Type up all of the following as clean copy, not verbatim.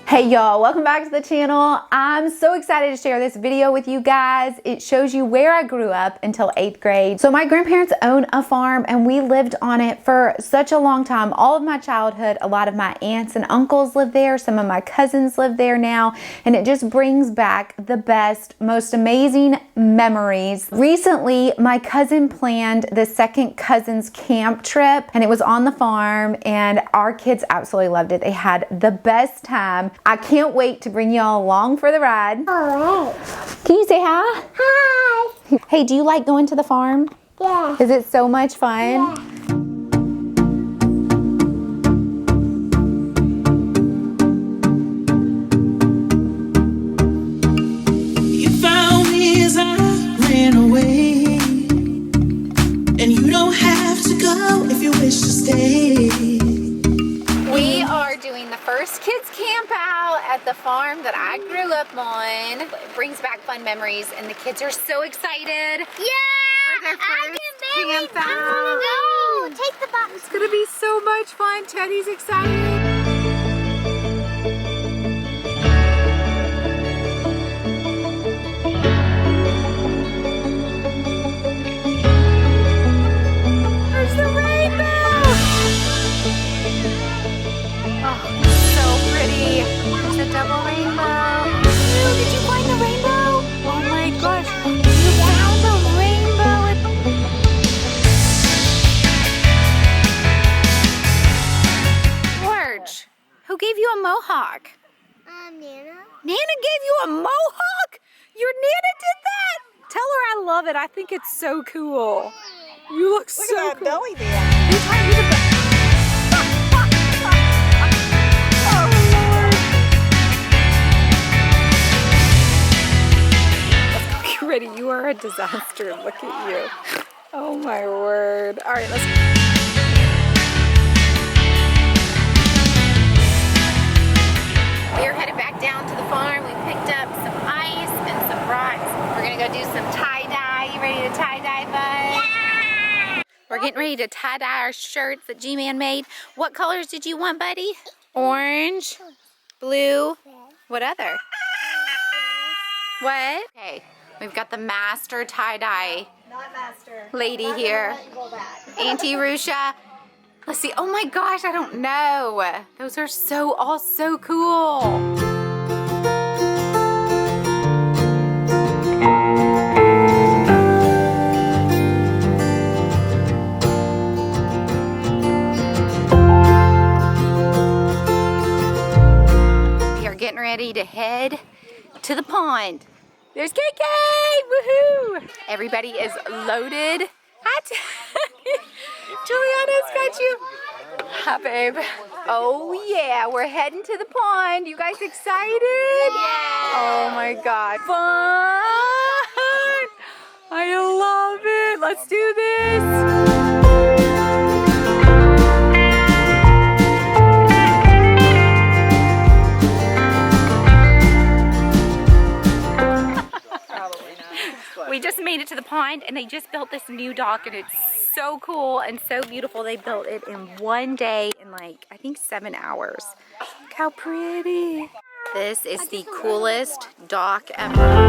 Hey y'all, welcome back to the channel. I'm so excited to share this video with you guys. It shows you where I grew up until 8th grade. So my grandparents own a farm and we lived on it for such a long time. All of my childhood, a lot of my aunts and uncles live there. Some of my cousins live there now, and it just brings back the best, most amazing memories. Recently, my cousin planned the second cousin's camp trip and it was on the farm and our kids absolutely loved it. They had the best time. I can't wait to bring y'all along for the ride. All right. Can you say hi? Hi. Hey, do you like going to the farm? Yeah. Is it so much fun? Yeah. You found me as I ran away, and you don't have to go if you wish to stay. We are doing the first kids camp out at the farm that I grew up on. It brings back fun memories and the kids are so excited. Yeah. For their first I camp I out. want to go. Take the box. It's gonna be so much fun. Teddy's excited. There's the rainbow. Oh, so pretty. There's a double rainbow. Ooh, did you find the rainbow? Oh my gosh, you found the rainbow. George, who gave you a mohawk? Nana. Nana gave you a mohawk? Your Nana did that? Tell her I love it. I think it's so cool. You look so Look at that cool. belly band. You tied me the belly. Oh Lord. Ready, you are a disaster. Look at you. Oh my word. All right, let's. We're headed back down to the farm. We picked up some ice and some rocks. We're gonna go do some tie-dye. You ready to tie-dye, bud? Yeah. We're getting ready to tie-dye our shirts that G-Man made. What colors did you want, buddy? Orange, blue, what other? What? Okay, we've got the master tie-dye lady here. Auntie Rusha. Let's see. Oh my gosh, I don't know. Those are all so cool. We are getting ready to head to the pond. There's KK! Woohoo! Everybody is loaded. Hi, Juliana's got you. Hi, babe. Oh, yeah. We're heading to the pond. You guys excited? Yeah. Oh, my God. Fun! I love it. Let's do this. We just made it to the pond and they just built this new dock and it's so cool and so beautiful. They built it in one day in like, I think 7 hours. Look how pretty. This is the coolest dock ever.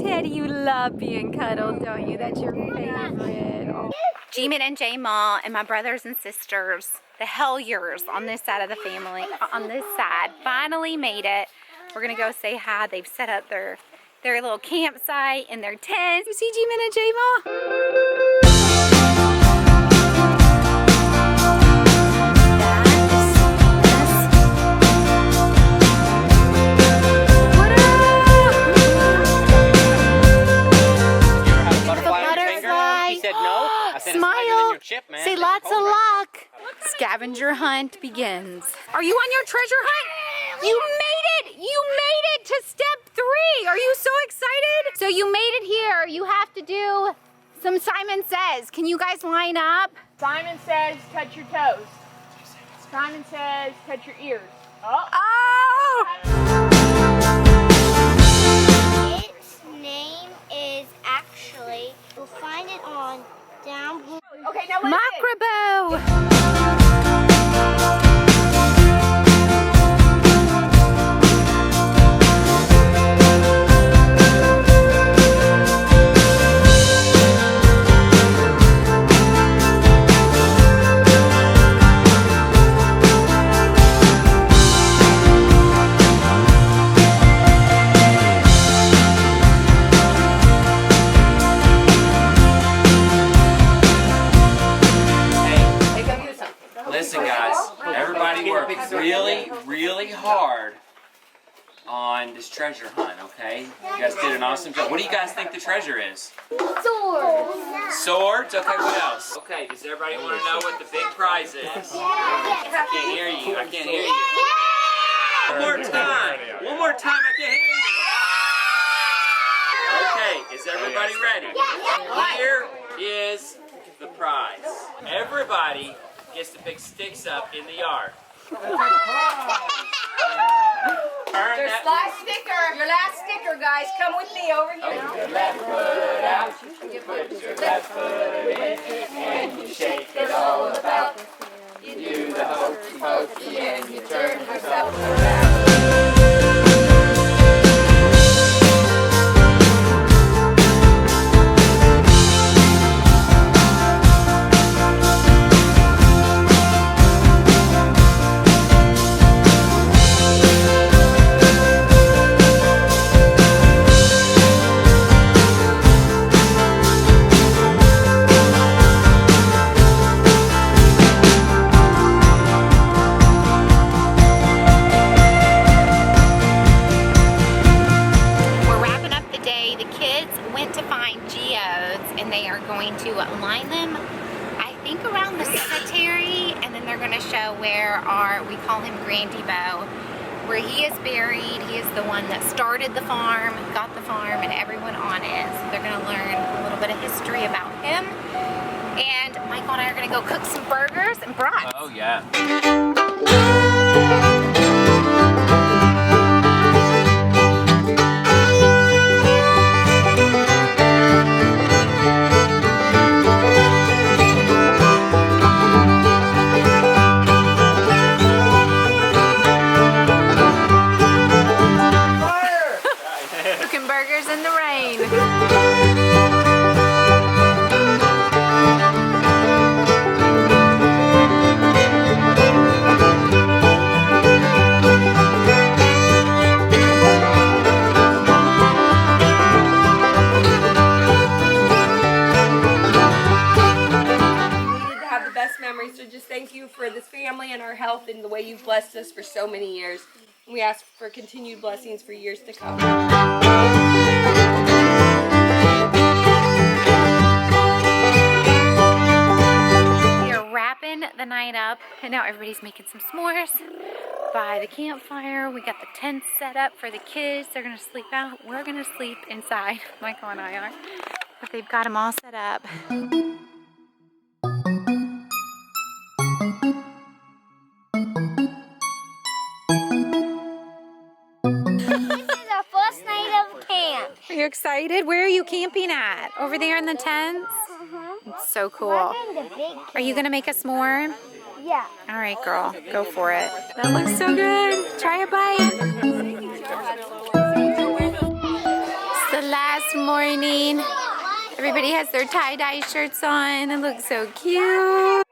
Teddy, you love being cuddled, don't you? That's your favorite. Oh. G-Man and J-Ma and my brothers and sisters, the Helliers on this side of the family, on this side, finally made it. We're gonna go say hi. They've set up their little campsite in their tents. You see G-Man and J-Ma? Smile. Say lots of luck. Scavenger hunt begins. Are you on your treasure hunt? You made it! You made it to step 3! 3. Are you so excited? So you made it here. You have to do some Simon Says. Can you guys line up? Simon says, touch your toes. Simon says, touch your ears. Oh! Its name is actually, you'll find it on down blue. Okay, now listen. Macrabo. Listen guys, everybody worked really, really hard on this treasure hunt, okay? You guys did an awesome job. What do you guys think the treasure is? Swords. Swords? Okay, what else? Okay, does everybody want to know what the big prize is? I can't hear you, I can't hear you. One more time, I can't hear you. Okay, is everybody ready? Here is the prize. Everybody gets to pick sticks up in the yard. Your last sticker, guys. Come with me over here. Your left foot out, you put your left foot in, and you shake it all about. You do the hokey pokey and you turn yourself around. And they are going to line them, I think, around the cemetery, and then they're going to show where we call him Grandy Bow, where he is buried. He is the one that started the farm, got the farm, and everyone on it. So they're going to learn a little bit of history about him. And Michael and I are going to go cook some burgers and brats. Oh yeah. Cooking burgers in the rain. Have the best memories, so just thank you for this family and our health and the way you've blessed us for so many years. And we ask for continued blessings for years to come. We are wrapping the night up, and now everybody's making some s'mores by the campfire. We got the tents set up for the kids. They're gonna sleep out. We're gonna sleep inside. Michael and I are, but they've got them all set up. This is our first night of camp. Are you excited? Where are you camping at? Over there in the tents? It's so cool. We're in the big camp. Are you gonna make a s'more? Yeah. All right, girl, go for it. That looks so good. Try a bite. It's the last morning. Everybody has their tie-dye shirts on. It looks so cute.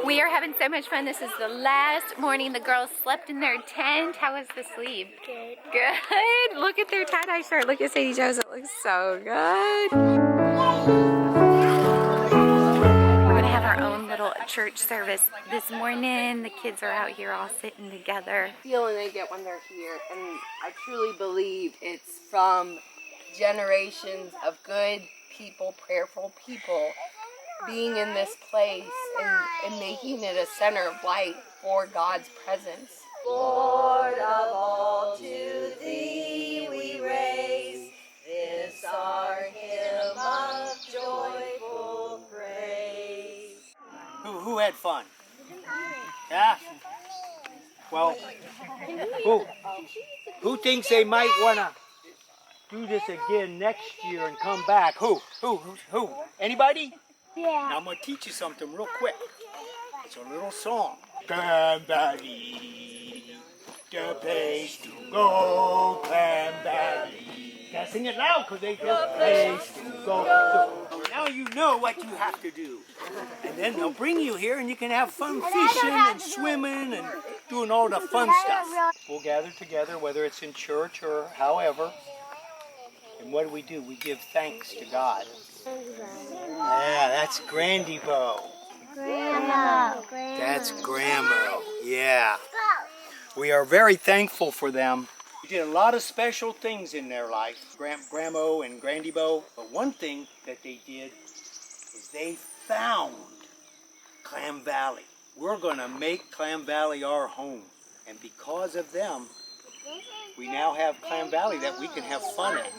We are having so much fun. This is the last morning. The girls slept in their tent. How was the sleep? Good. Good. Look at their tie-dye shirt. Look at Sadie Joe's. It looks so good. We're going to have our own little church service this morning. The kids are out here all sitting together. Feeling they get when they're here, and I truly believe it's from generations of good people, prayerful people, being in this place and making it a center of light for God's presence. Lord of all, to thee we raise. our hymn of joyful praise. Who had fun? Yeah? Well, who thinks they might want to do this again next year and come back? Who? Anybody? Yeah. Now I'm going to teach you something real quick. It's a little song. Clam Valley, the place to go, Clam Valley. Gotta sing it loud because they the place to go. So now you know what you have to do. And then they'll bring you here and you can have fun fishing and swimming and doing all the fun stuff. We'll gather together, whether it's in church or however. And what do? We give thanks to God. Yeah, that's Grandy Bo. Grandma. That's Grandma. Yeah. We are very thankful for them. We did a lot of special things in their life, Grandma and Grandy Bo. But one thing that they did is they found Clam Valley. We're going to make Clam Valley our home. And because of them, we now have Clam Valley that we can have fun at.